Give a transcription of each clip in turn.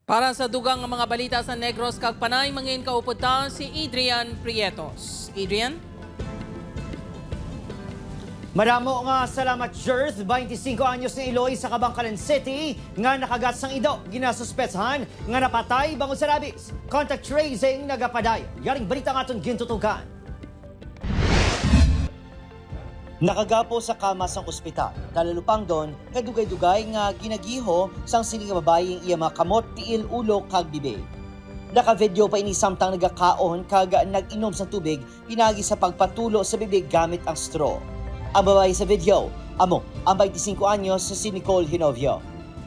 Para sa dugang mga balita sa Negros kag Panay, mangin kaupod ta si Adrian Prietos. Adrian? Maramo nga salamat, Jerth. 25 anyos na Iloy sa Kabangkalan City nga nakagat sang ido. Ginasuspetsahan nga napatay bangon sa rabies. Contact tracing nagapaday. Yaring balita nga itong gintutukan. Nakagapo sa kama sang ospital. Kalalupang doon, kadugay-dugay nga ginagiho sang sining babayeng iya makamot, tiil, ulo, kag bibig. Naka-video pa ini samtang nagakaon kag nag-inom sa tubig pinagi sa pagpatulo sa bibig gamit ang straw. Ang babae sa video, amo, ang 25 anyos sa si Nicole Hinovio.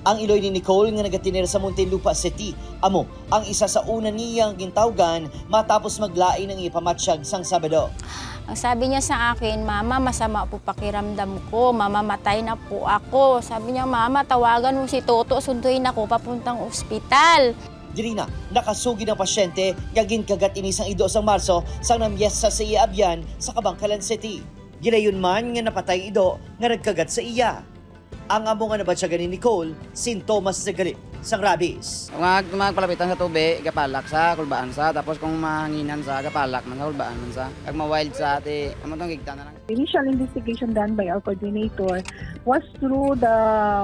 Ang Iloy ni Nicole nga nagatinira sa Muntinlupa City, amo, ang isa sa una niyang gintawgan matapos maglain ng ipamatsyag sang Sabado. Ang sabi niya sa akin, Mama, masama po pakiramdam ko. Mamamatay na po ako. Sabi niya, Mama, tawagan mo si Toto, sunduin ako papuntang ospital. Diri na, nakasugi ng pasyente, gagin kagat inisang ido sa Marso sang namyesa sa iya abyan sa Kabangkalan City. Gilayon man nga napatay ido nga nagkagat sa iya. Ang amo nga nabatsagan ni Nicole, sintomas sa galit sang rabies. Magpalapitan sa tubig, gapalak sa kulbaan sa, tapos kung mahanginan sa, gapalak man sa kulbaan man sa. Kag ma-wild sa ati, amotong gigta na lang. Initial investigation done by our coordinator was through the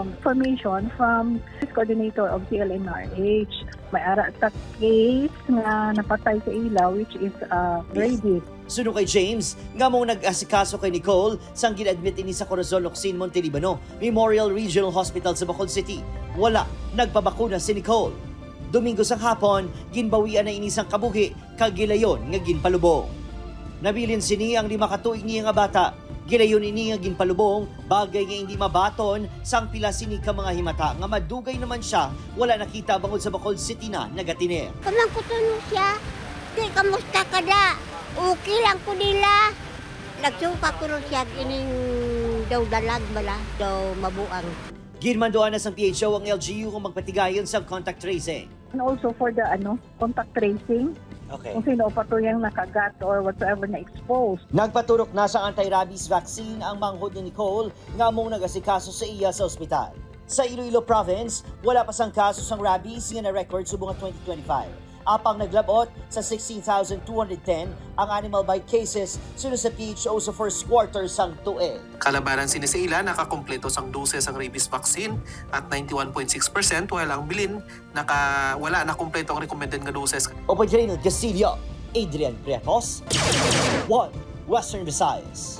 information from this coordinator of CLNRH. May ara sa case nga napatay sa ilaw, which is rabies. Sunod kay James, nga mong nag-asikaso kay Nicole sang ginadmit ini sa Corazon Locsin, Montelibano, Memorial Regional Hospital sa Bacolod City. Wala, nagpabakuna si Nicole. Domingo sang hapon, ginbawian na inisang kabuhi, kagilayon nga ginpalubong. Nabilin sini ang 5 katuig niya nga bata. Gilayon ini nga ginpalubong, bagay nga hindi mabaton, sang pila sini ka mga himata nga madugay naman siya, wala nakita bangod sa Bacolod City na nagatiner. Kamang ko tanong siya, di kamusta ka da? Okay lang ko nila. Nagsuka ko rin siya, ining daw dalag bala, daw mabuang. Ginmandoan na sang PHO ang LGU kung magpatigayon sa contact tracing. And also for the contact tracing, Okay. kung sino pa to yung nakagat or whatsoever na exposed. Nagpaturok na sa anti-rabies vaccine ang manghod ni Nicole nga mong nag-asikaso sa iya sa ospital. Sa Iloilo Province, wala pa sang kaso sang rabies nga na-record subong 2025. Apang naglabot sa 16,210 ang animal bite cases sunod sa PHO sa first quarter sang tuig. Kalabaran sini sa ila nakakompleto sang doses ang rabies vaccine at 91.6%, while ang bilin wala na kompleto ang recommended nga doses. Opo General Castillo, Adrian Prietos, 1 Western Visayas.